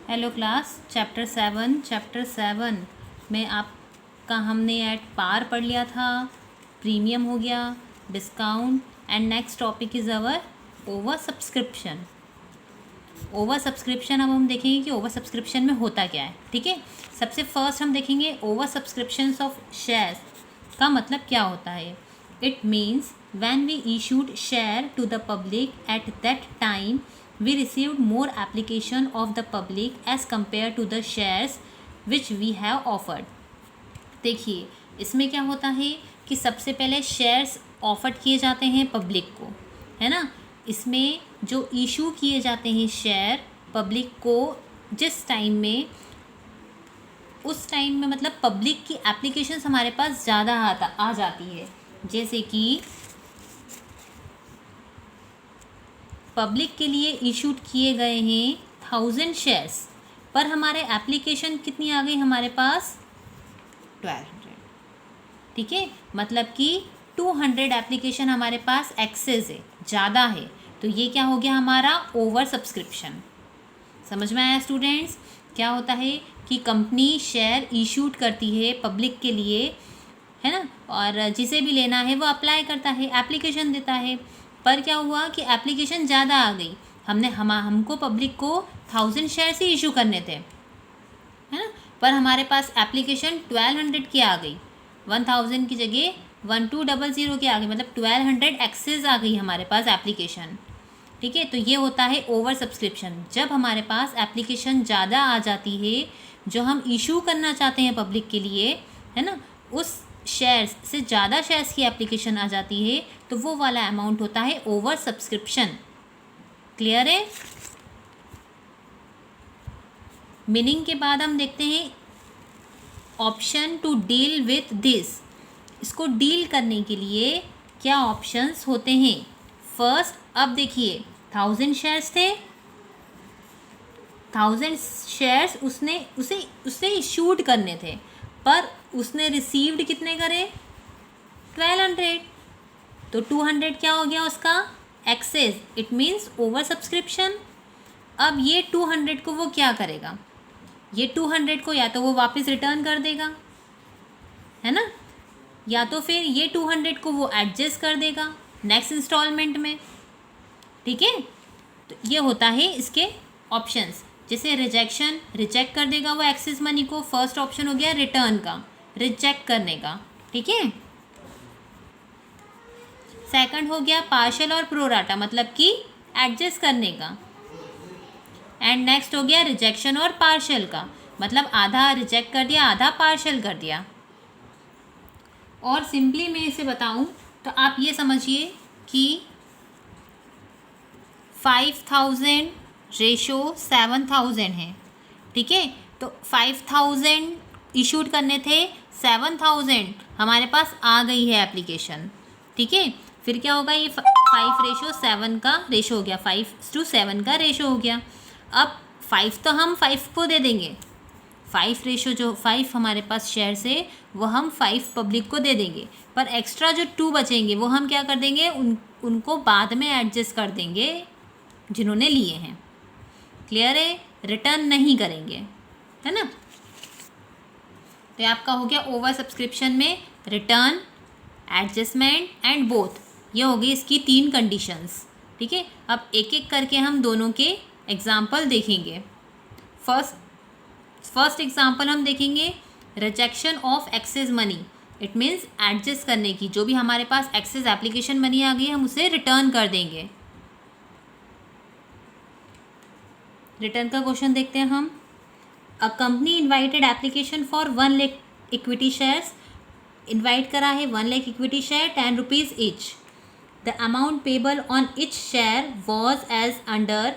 Hello class, chapter 7 में आपका हमने एट पार पढ़ लिया था, प्रीमियम हो गया, discount and next topic is our over subscription. Over subscription अब हम देखेंगे कि ओवर सब्सक्रिप्शन में होता क्या है। ठीक है, सबसे फर्स्ट हम देखेंगे ओवर सब्सक्रिप्शंस ऑफ शेयर्स का मतलब क्या होता है। It means when we issued share to the public at that time we received more application of the public as compared to the shares which we have offered। देखिए इसमें क्या होता है कि सबसे पहले शेयर्स ऑफर किए जाते हैं पब्लिक को, है ना। इसमें जो इशू किए जाते हैं शेयर पब्लिक को जिस टाइम में, उस टाइम में मतलब पब्लिक की एप्लीकेशंस हमारे पास ज़्यादा आ जाती है। जैसे कि पब्लिक के लिए इशूड किए गए हैं 1000 शेयर्स, पर हमारे एप्लीकेशन कितनी आ गई हमारे पास 1200। ठीक है, मतलब कि 200 एप्लीकेशन हमारे पास एक्सेस है, ज़्यादा है, तो ये क्या हो गया हमारा ओवर सब्सक्रिप्शन। समझ में आया स्टूडेंट्स? क्या होता है कि कंपनी शेयर इशूड करती है पब्लिक के लिए, है ना, और जिसे भी लेना है वो अप्लाई करता है, एप्लीकेशन देता है। पर क्या हुआ कि एप्लीकेशन ज़्यादा आ गई, हमको पब्लिक को 1000 शेयर्स ही इशू करने थे, है ना, पर हमारे पास एप्लीकेशन 1200 की आ गई, 1000 की जगह 1200 की आ गई, मतलब 1200 एक्सेस आ गई हमारे पास एप्लीकेशन। ठीक है, तो ये होता है ओवर सब्सक्रिप्शन। जब हमारे पास एप्लीकेशन ज़्यादा आ जाती है जो हम इशू करना चाहते हैं पब्लिक के लिए, है ना, उस शेयर्स से ज़्यादा शेयर्स की एप्लीकेशन आ जाती है, तो वो वाला अमाउंट होता है ओवर सब्सक्रिप्शन। क्लियर है? मीनिंग के बाद हम देखते हैं option to deal with this. इसको डील करने के लिए क्या ऑप्शंस होते हैं। फर्स्ट, अब देखिए 1000 शेयर्स थे, 1000 शेयर्स उसे इशूड करने थे, पर उसने रिसीव्ड कितने करे 1200, तो 200 क्या हो गया उसका excess, it means over subscription. अब ये 200 को वो क्या करेगा, ये 200 को या तो वो वापस रिटर्न कर देगा, है ना, या तो फिर ये 200 को वो एडजस्ट कर देगा नेक्स्ट इंस्टॉलमेंट में। ठीक है, तो ये होता है इसके ऑप्शंस। जैसे रिजेक्शन, रिजेक्ट कर देगा वो एक्सेस मनी को, फर्स्ट ऑप्शन हो गया रिटर्न का, रिजेक्ट करने का। ठीक है, सेकंड हो गया पार्शियल और प्रोराटा, मतलब कि एडजस्ट करने का। एंड नेक्स्ट हो गया रिजेक्शन और पार्शियल का, मतलब आधा रिजेक्ट कर दिया, आधा पार्शियल कर दिया। और सिंपली मैं इसे बताऊं तो आप ये समझिए कि 5000 रेशो 7000 है। ठीक है, तो 5000 इशूड करने थे, 7000 हमारे पास आ गई है एप्लीकेशन। ठीक है, फिर क्या होगा, ये 5:7 का रेशो हो गया, 5:7 का रेशो हो गया। अब 5 तो हम 5 को दे देंगे, 5 रेशो जो 5 हमारे पास शेयर से वो हम 5 पब्लिक को दे देंगे, पर एक्स्ट्रा जो 2 बचेंगे वो हम क्या कर देंगे, उनको बाद में एडजस्ट कर देंगे जिन्होंने लिए हैं। क्लियर है? रिटर्न नहीं करेंगे, है ना। तो आपका हो गया ओवर सब्सक्रिप्शन में रिटर्न, एडजस्टमेंट एंड बोथ, ये हो गई इसकी 3 कंडीशंस। ठीक है, अब एक एक करके हम दोनों के एग्जाम्पल देखेंगे। फर्स्ट एग्जाम्पल हम देखेंगे rejection of excess money. It means adjust करने की, जो भी हमारे पास एक्सेस एप्लीकेशन मनी आ गई हम उसे रिटर्न कर देंगे। रिटर्न का क्वेश्चन देखते हैं हम। A company invited application for 1 lakh equity shares, invite करा है 1 lakh equity share, 10 rupees each. The amount payable on each share was as under,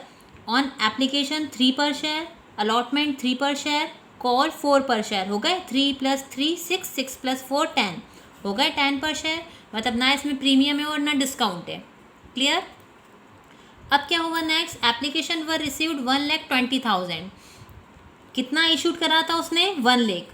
on application 3 per share, allotment 3 per share, call 4 पर share. हो गए 3 + 3 6, 6 + 4 10, हो गए 10 पर शेयर। मतलब ना इसमें प्रीमियम है और ना डिस्काउंट है। क्लियर? अब क्या हुआ नेक्स्ट, एप्लीकेशन वर रिसीव्ड 1,20,000। कितना इशूड करा था उसने 1 लाख,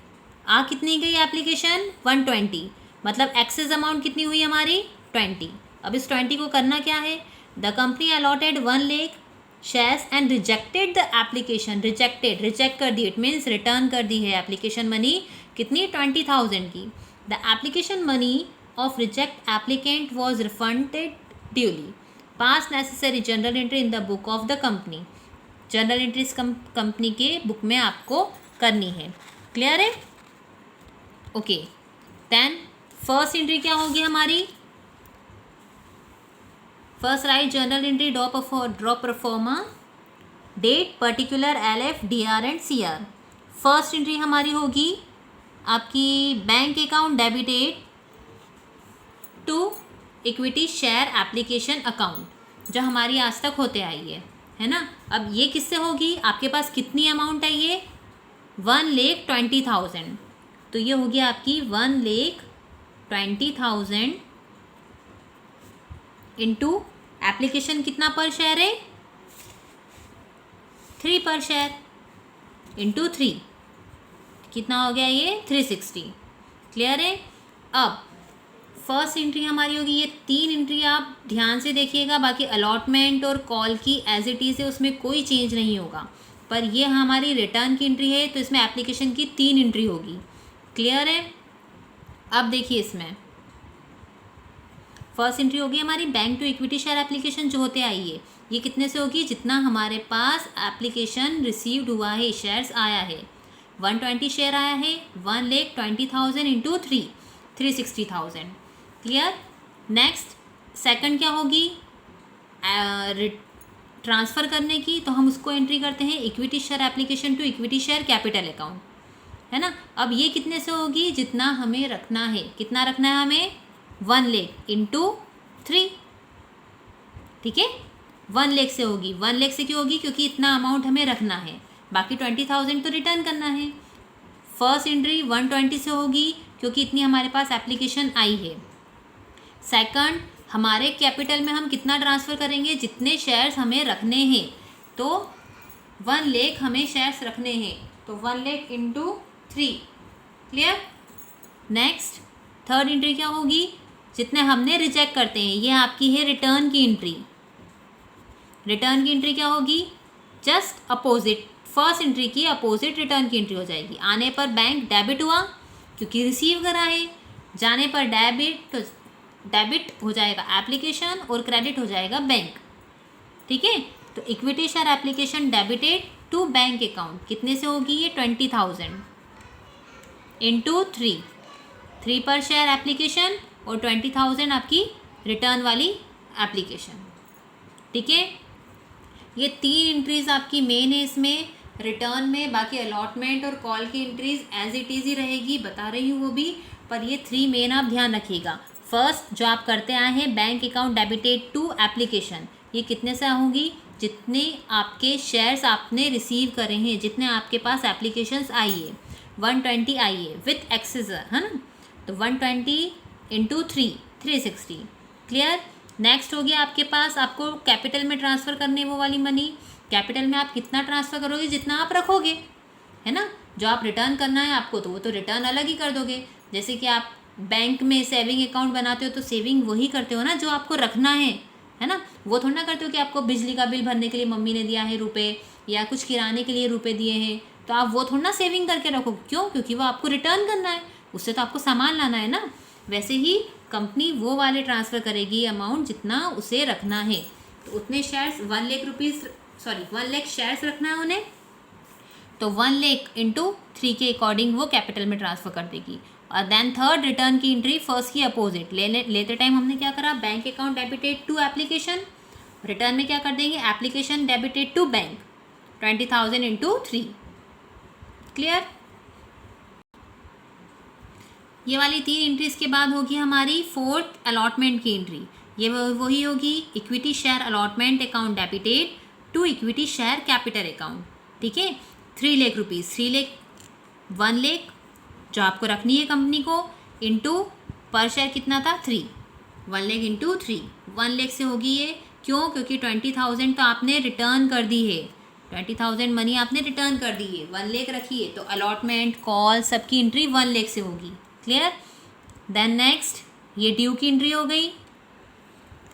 आ कितनी गई एप्लीकेशन 120, मतलब एक्सेस अमाउंट कितनी हुई हमारी 20। अब इस 20 को करना क्या है, the company allotted 1 lakh shares and rejected the application, reject कर दी, इट मीन्स रिटर्न कर दी है एप्लीकेशन मनी कितनी 20,000 की। The application money of reject applicant was refunded duly, pass necessary general entry in the book of the company, general entries company के book में आपको करनी है। क्लियर है? ओके, देन फर्स्ट एंट्री क्या होगी हमारी? First write journal entry drop proforma, date particular LF DR and CR। First entry हमारी होगी आपकी bank account debited to equity share application account, जो हमारी आज तक होते आई है ना। अब ये किससे होगी? आपके पास कितनी अमाउंट है? ये 1,20,000, तो ये होगी आपकी 1,20,000 इंटू एप्लीकेशन कितना पर शेयर है? 3 पर शेयर इंटू 3 कितना हो गया? ये 360। क्लियर है? अब फर्स्ट एंट्री हमारी होगी, ये 3 एंट्री आप ध्यान से देखिएगा, बाकी अलॉटमेंट और कॉल की एज इट इज़ है, उसमें कोई चेंज नहीं होगा, पर ये हमारी रिटर्न की एंट्री है, तो इसमें एप्लीकेशन की 3 एंट्री होगी। क्लियर है? अब देखिए, इसमें फर्स्ट एंट्री होगी हमारी bank to equity share application जो होते आई है, ये कितने से होगी? जितना हमारे पास एप्लीकेशन रिसीव्ड हुआ है, शेयर्स आया है, 120 शेयर आया है, 1,20,000 इंटू 360,000। क्लियर? नेक्स्ट सेकंड क्या होगी? ट्रांसफ़र करने की, तो हम उसको एंट्री करते हैं equity share application to equity share capital account, है ना। अब ये कितने से होगी? जितना हमें रखना है, कितना रखना है हमें? 1 लाख इंटू 3, ठीक है, 1 लाख से होगी। 1 लाख से क्यों होगी? क्योंकि इतना अमाउंट हमें रखना है, बाकी 20,000 तो रिटर्न करना है। फर्स्ट एंट्री 120 से होगी क्योंकि इतनी हमारे पास एप्लीकेशन आई है। सेकंड, हमारे कैपिटल में हम कितना ट्रांसफ़र करेंगे? जितने शेयर्स हमें रखने हैं, तो 1 लाख हमें शेयर्स रखने हैं, तो 1 lakh into 3। Clear? Next third entry क्या होगी? जितने हमने रिजेक्ट करते हैं, ये आपकी है रिटर्न की एंट्री। रिटर्न की एंट्री क्या होगी? जस्ट अपोजिट, फर्स्ट एंट्री की अपोजिट रिटर्न की एंट्री हो जाएगी। आने पर बैंक डेबिट हुआ क्योंकि रिसीव करा है, जाने पर डेबिट हो जाएगा एप्लीकेशन और क्रेडिट हो जाएगा बैंक। ठीक है, तो equity share application debited to bank account कितने से होगी? ये 20,000 इंटू 3 पर शेयर एप्लीकेशन और 20,000 आपकी रिटर्न वाली एप्लीकेशन। ठीक है, ये 3 एंट्रीज आपकी मेन है इसमें रिटर्न में, बाकी अलॉटमेंट और कॉल की एंट्रीज एज इट इज़ ही रहेगी, बता रही हूँ वो भी, पर ये 3 मेन आप ध्यान रखिएगा। फर्स्ट जो आप करते आए हैं bank account debited to application, ये कितने से होंगी? जितने आपके शेयर्स आपने रिसीव करे हैं, जितने आपके पास एप्लीकेशंस आई है, 120 आई है विथ एक्सेसर, है ना, तो 120 इंटू 360। क्लियर? नेक्स्ट हो गया आपके पास, आपको कैपिटल में ट्रांसफ़र करने वो वाली मनी। कैपिटल में आप कितना ट्रांसफ़र करोगे? जितना आप रखोगे, है ना। जो आप रिटर्न करना है आपको, तो वो तो रिटर्न अलग ही कर दोगे। जैसे कि आप बैंक में सेविंग अकाउंट बनाते हो, तो सेविंग वही करते हो ना जो आपको रखना है ना। वो थोड़ा ना करते हो कि आपको बिजली का बिल भरने के लिए मम्मी ने दिया है रुपए, या कुछ किराने के लिए रुपए दिए हैं, तो आप वो थोड़ा ना सेविंग करके रखो। क्यों? क्योंकि वो आपको रिटर्न करना है, उससे तो आपको सामान लाना है ना। वैसे ही कंपनी वो वाले ट्रांसफ़र करेगी अमाउंट जितना उसे रखना है, तो उतने शेयर्स 1 लाख शेयर्स रखना है उन्हें, तो 1 लाख इंटू 3 के अकॉर्डिंग वो कैपिटल में ट्रांसफ़र कर देगी। और देन थर्ड रिटर्न की एंट्री फर्स्ट की अपोजिट, लेते टाइम हमने क्या करा? Bank account debited to application, return में क्या कर देंगे? Application debited to bank, 20,000 into 3। Clear? ये वाली 3 एंट्रीज के बाद होगी हमारी फोर्थ अलॉटमेंट की एंट्री। ये वही होगी equity share allotment account debited to equity share capital account. ठीक है, 3 लाख रुपीज़, 3 लाख 1 लाख जो आपको रखनी है कंपनी को, इंटू पर शेयर कितना था? 3, 1 लाख इंटू 3, 1 लाख से होगी ये। क्यों? क्योंकि 20,000 तो आपने रिटर्न कर दी है, 20,000 मनी आपने रिटर्न कर दी है, 1 लाख रखी है, तो अलॉटमेंट कॉल सबकी एंट्री 1 लाख से होगी। क्लियर? देन नेक्स्ट ये ड्यू की एंट्री हो गई।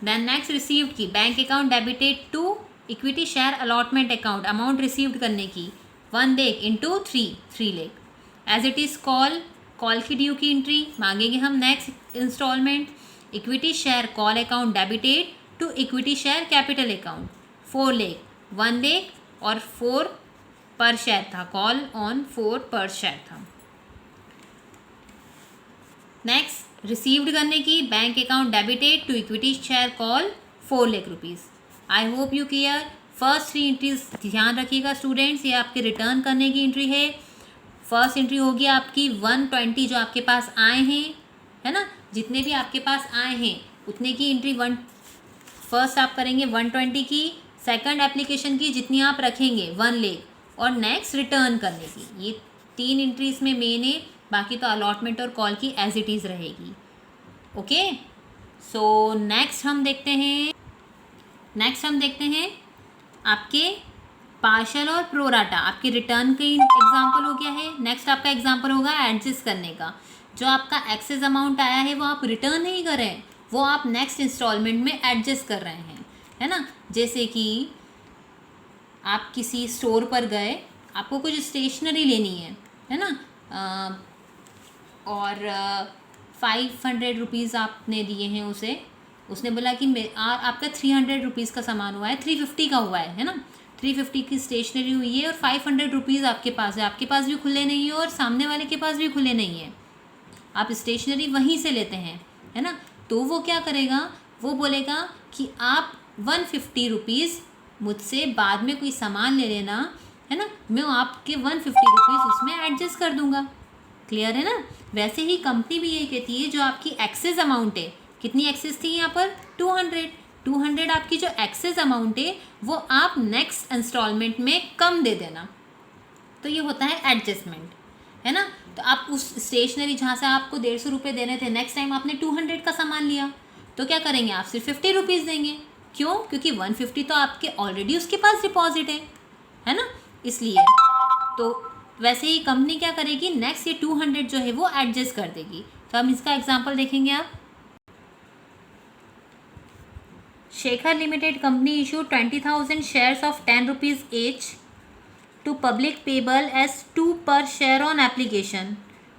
देन नेक्स्ट रिसीव्ड की, bank account debited to equity share allotment account, amount received करने की 1 lakh into 3 lakh. As it is call, call की ड्यू की एंट्री मांगेंगे हम next installment. Equity share call account debited to equity share capital account 4 lakh, 1 lakh और 4 पर share था, call on 4 पर शेयर था। नेक्स्ट रिसीव्ड करने की bank account debited to equity share call 4 lakh rupees. I hope you clear. First 3 entries ध्यान रखिएगा students, ये आपके रिटर्न करने की एंट्री है। फर्स्ट एंट्री होगी आपकी 120 जो आपके पास आए हैं, है ना, जितने भी आपके पास आए हैं उतने की एंट्री फर्स्ट आप करेंगे 120 की, सेकंड एप्लीकेशन की जितनी आप रखेंगे 1 लाख, और नेक्स्ट रिटर्न करने की। ये 3 एंट्रीज में मेन है, बाकी तो अलॉटमेंट और कॉल की एज इट इज़ रहेगी। ओके, सो नेक्स्ट हम देखते हैं आपके पार्शल और प्रोराटा। आपके रिटर्न की एग्जांपल हो गया है। नेक्स्ट आपका एग्जांपल होगा एडजस्ट करने का। जो आपका एक्सेस अमाउंट आया है वो आप रिटर्न नहीं कर रहे हैं, वो आप नेक्स्ट इंस्टॉलमेंट में एडजस्ट कर रहे हैं, है ना। जैसे कि आप किसी स्टोर पर गए, आपको कुछ स्टेशनरी लेनी है ना, और 500 रुपीज़ आपने दिए हैं उसे। उसने बोला कि आपका 300 रुपीज़ का सामान हुआ है, 350 का हुआ है ना, 350 की स्टेशनरी हुई है और 500 रुपीज़ आपके पास है। आपके पास भी खुले नहीं है और सामने वाले के पास भी खुले नहीं है, आप स्टेशनरी वहीं से लेते हैं, है ना। तो वो क्या करेगा, वो बोलेगा कि आप 150 रुपीज़ मुझसे बाद में कोई सामान ले लेना, है ना, मैं आपके 150 रुपीज़ उसमें एडजस्ट कर दूंगा। क्लियर है ना। वैसे ही कंपनी भी यही कहती है, जो आपकी एक्सेस अमाउंट है, कितनी एक्सेस थी यहाँ पर 200 आपकी जो एक्सेस अमाउंट है वो आप नेक्स्ट इंस्टॉलमेंट में कम दे देना। तो ये होता है एडजस्टमेंट, है ना। तो आप उस स्टेशनरी जहाँ से आपको 150 रुपये देने थे, नेक्स्ट टाइम आपने 200 का सामान लिया, तो क्या करेंगे, आप सिर्फ 50 रुपीज़ देंगे। क्यों? क्योंकि 150 तो आपके ऑलरेडी उसके पास डिपॉजिट है ना, इसलिए। तो वैसे ही कंपनी क्या करेगी, नेक्स्ट ये 200 जो है वो एडजस्ट कर देगी। तो हम इसका एग्जांपल देखेंगे। आप Shekhar limited company issued 20,000 shares of 10 rupees each to public payable as 2 per share on application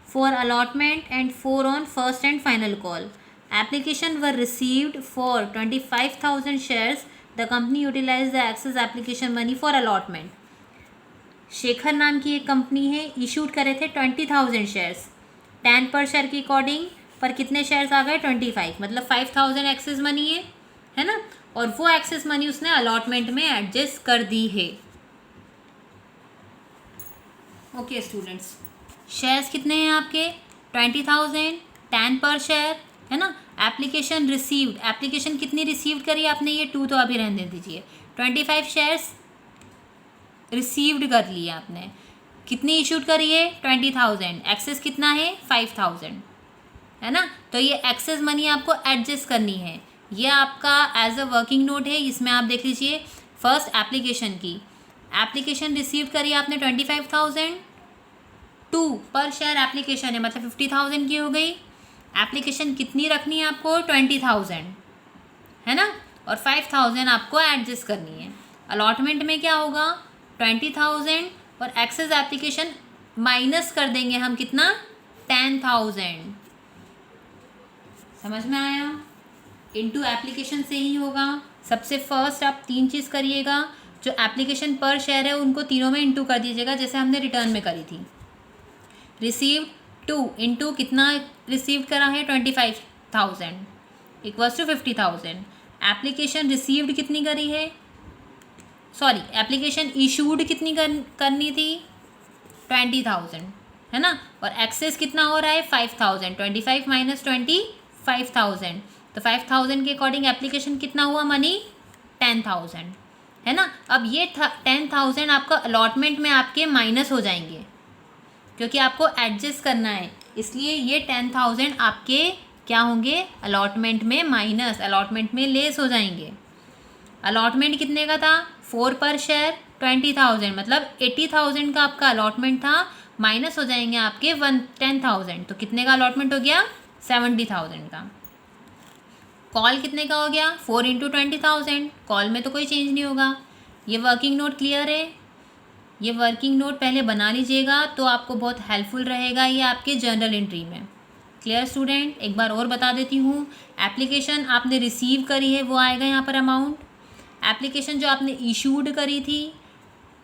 for allotment and 4 on first and final call. Application were received for 25,000 shares. The company utilized the excess application money for allotment. Shekhar नाम की एक company है, issued करे थे 20,000 shares 10 पर share के according, पर कितने शेयर्स आ गए 25, मतलब 5,000 एक्सेस मनी है ना, और वो एक्सेस मनी उसने अलॉटमेंट में एडजस्ट कर दी है। ओके स्टूडेंट्स, शेयर्स कितने हैं आपके 20,000, 10 पर शेयर, है ना। एप्लीकेशन रिसीव्ड, एप्लीकेशन कितनी रिसीव्ड करी आपने, ये 2 तो अभी रहने दीजिए। 25 शेयर्स रिसीव्ड कर लिए आपने, कितनी इशूड करी है 20,000, एक्सेस कितना है 5,000, है ना। तो ये एक्सेस मनी आपको एडजस्ट करनी है। ये आपका एज अ वर्किंग नोट है, इसमें आप देख लीजिए। फर्स्ट एप्लीकेशन की, एप्लीकेशन रिसीव करी आपने 25,000, 2 पर शेयर एप्लीकेशन है, मतलब 50,000 की हो गई। एप्लीकेशन कितनी रखनी है आपको 20,000, है ना, और 5,000 आपको एडजस्ट करनी है। अलॉटमेंट में क्या होगा 20,000 और एक्सेस एप्लीकेशन माइनस कर देंगे हम, कितना 10,000। समझ में आया। इनटू एप्लीकेशन से ही होगा। सबसे फर्स्ट आप 3 चीज़ करिएगा, जो एप्लीकेशन पर शेयर है उनको तीनों में इंटू कर दीजिएगा, जैसे हमने रिटर्न में करी थी। रिसीव्ड 2 इंटू कितना रिसीव्ड करा है 25,000 इक्वल्स टू 50,000। एप्लीकेशन रिसीव्ड कितनी करी है, सॉरी एप्लीकेशन इशूड कितनी करनी थी 20,000, है ना, और एक्सेस कितना हो रहा है 5,000, 25 माइनस 25,000, तो 5,000 के अकॉर्डिंग एप्लीकेशन कितना हुआ मनी 10,000, है ना। अब ये 10,000 आपका अलॉटमेंट में आपके माइनस हो जाएंगे, क्योंकि आपको एडजस्ट करना है, इसलिए ये 10,000 आपके क्या होंगे अलॉटमेंट में माइनस, अलॉटमेंट में लेस हो जाएंगे। अलॉटमेंट कितने का था 4 पर शेयर 20,000, मतलब 80,000 का आपका अलॉटमेंट था, माइनस हो जाएंगे आपके 10,000, तो कितने का अलॉटमेंट हो गया 70,000 का। कॉल कितने का हो गया 4 इंटू 20,000, कॉल में तो कोई चेंज नहीं होगा, ये वर्किंग नोट क्लियर है? ये वर्किंग नोट पहले बना लीजिएगा तो आपको बहुत हेल्पफुल रहेगा ये आपके जर्नल एंट्री में। Clear student? एक बार और बता देती हूँ, एप्लीकेशन आपने रिसीव करी है वो आएगा यहाँ पर अमाउंट, एप्लीकेशन जो आपने इशूड करी थी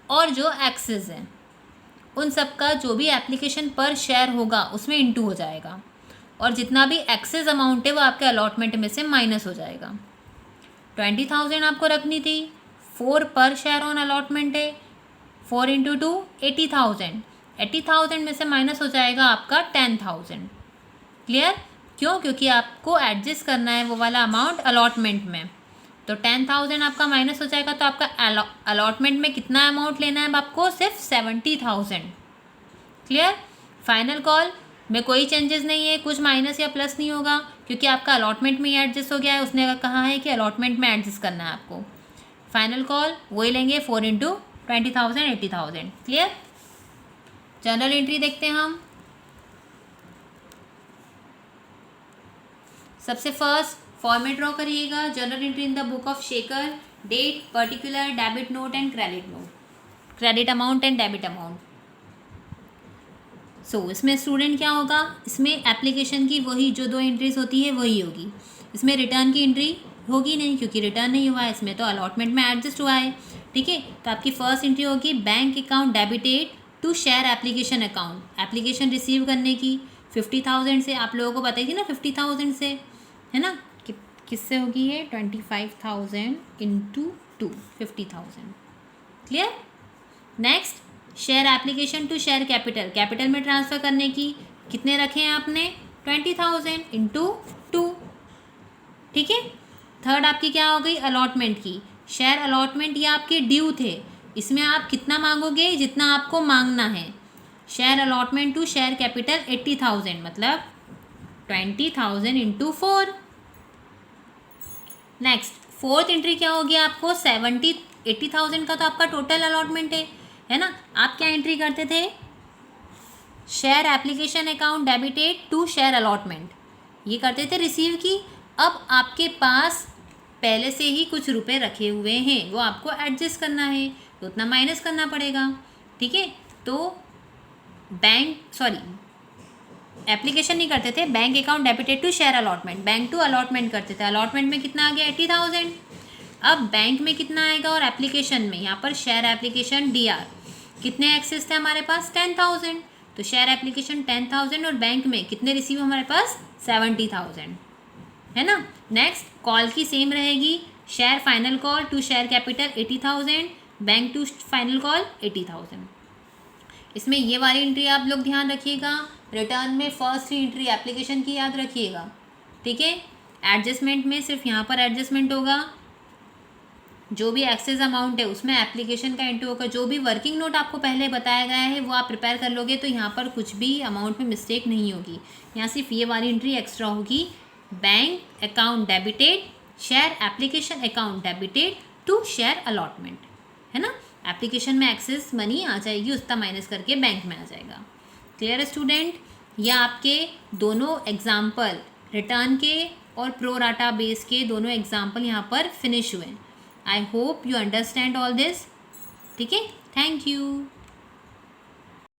और जो एक्सेस है उन सब का जो भी एप्लीकेशन पर शेयर होगा उसमें इंटू हो जाएगा, और जितना भी एक्सेस अमाउंट है वो आपके अलॉटमेंट में से माइनस हो जाएगा। 20,000 आपको रखनी थी, 4 पर शेयर ऑन अलॉटमेंट है, 4 इंटू 2 80,000, 80,000 में से माइनस हो जाएगा आपका 10,000। क्लियर? क्यों? क्योंकि आपको एडजस्ट करना है वो वाला अमाउंट अलॉटमेंट में, तो 10,000 आपका माइनस हो जाएगा, तो आपका अलॉटमेंट में कितना अमाउंट लेना है अब आपको? सिर्फ 70,000। क्लियर? फाइनल कॉल में कोई चेंजेस नहीं है, कुछ माइनस या प्लस नहीं होगा क्योंकि आपका अलॉटमेंट में ही एडजस्ट हो गया है, उसने कहा है कि अलॉटमेंट में एडजस्ट करना है आपको। फाइनल कॉल वही लेंगे, 4 इंटू 20,000 80,000। क्लियर? जर्नल एंट्री देखते हैं हम। सबसे फर्स्ट फॉर्मेट ड्रॉ करिएगा, journal entry in the book of Shekhar, date, particular, debit note and credit note, credit amount and debit amount. So इसमें स्टूडेंट क्या होगा, इसमें एप्लीकेशन की वही जो 2 एंट्रीज होती है वही होगी, इसमें रिटर्न की एंट्री होगी नहीं क्योंकि रिटर्न नहीं हुआ है, इसमें तो अलॉटमेंट में एडजस्ट हुआ है। ठीक है, तो आपकी फर्स्ट एंट्री होगी bank account debited to share application account, application receive करने की 50,000 से, आप लोगों को बताई थी ना 50,000 से, है ना, किससे होगी ये 25,000 into 2 50,000। Clear? Next share application to share capital, capital में ट्रांसफ़र करने की कितने रखे हैं आपने 20,000 इंटू 2। ठीक है, थर्ड आपकी क्या हो गई अलॉटमेंट की, शेयर अलॉटमेंट ये आपके ड्यू थे, इसमें आप कितना मांगोगे जितना आपको मांगना है, share allotment to share capital 80,000 मतलब 20,000 इंटू 4। नेक्स्ट फोर्थ एंट्री क्या होगी आपको 80,000 का तो आपका टोटल अलॉटमेंट है ना, आप क्या एंट्री करते थे share application account debited to share allotment, ये करते थे रिसीव की। अब आपके पास पहले से ही कुछ रुपए रखे हुए हैं वो आपको एडजस्ट करना है तो उतना माइनस करना पड़ेगा। ठीक है, तो एप्लीकेशन नहीं करते थे, bank account debited to share allotment, bank to allotment करते थे, अलॉटमेंट में कितना आ गया 80,000, अब बैंक में कितना आएगा और एप्लीकेशन में, यहाँ पर शेयर एप्लीकेशन डीआर कितने एक्सेस थे हमारे पास 10,000, तो शेयर एप्लीकेशन 10,000 और बैंक में कितने रिसीव हमारे पास 70,000, है ना। नेक्स्ट कॉल की सेम रहेगी, share final call to share capital 80,000, bank to final call 80,000। इसमें ये वाली एंट्री आप लोग ध्यान रखिएगा, रिटर्न में फर्स्ट एंट्री एप्लीकेशन की याद रखिएगा। ठीक है, एडजस्टमेंट में सिर्फ यहाँ पर एडजस्टमेंट होगा, जो भी एक्सेस अमाउंट है उसमें एप्लीकेशन का एंट्री होगा, जो भी वर्किंग नोट आपको पहले बताया गया है वो आप प्रिपेयर कर लोगे तो यहाँ पर कुछ भी अमाउंट में मिस्टेक नहीं होगी, यहाँ सिर्फ ये वाली एंट्री एक्स्ट्रा होगी, bank account debited share application account debited to share allotment, है ना, एप्लीकेशन में एक्सेस मनी आ जाएगी उसका माइनस करके बैंक में आ जाएगा। Clear student? यह आपके दोनों एग्जाम्पल रिटर्न के और प्रो राटा बेस के दोनों एग्जाम्पल यहाँ पर फिनिश हुए। आई hope you understand all this. ठीक है, थैंक यू।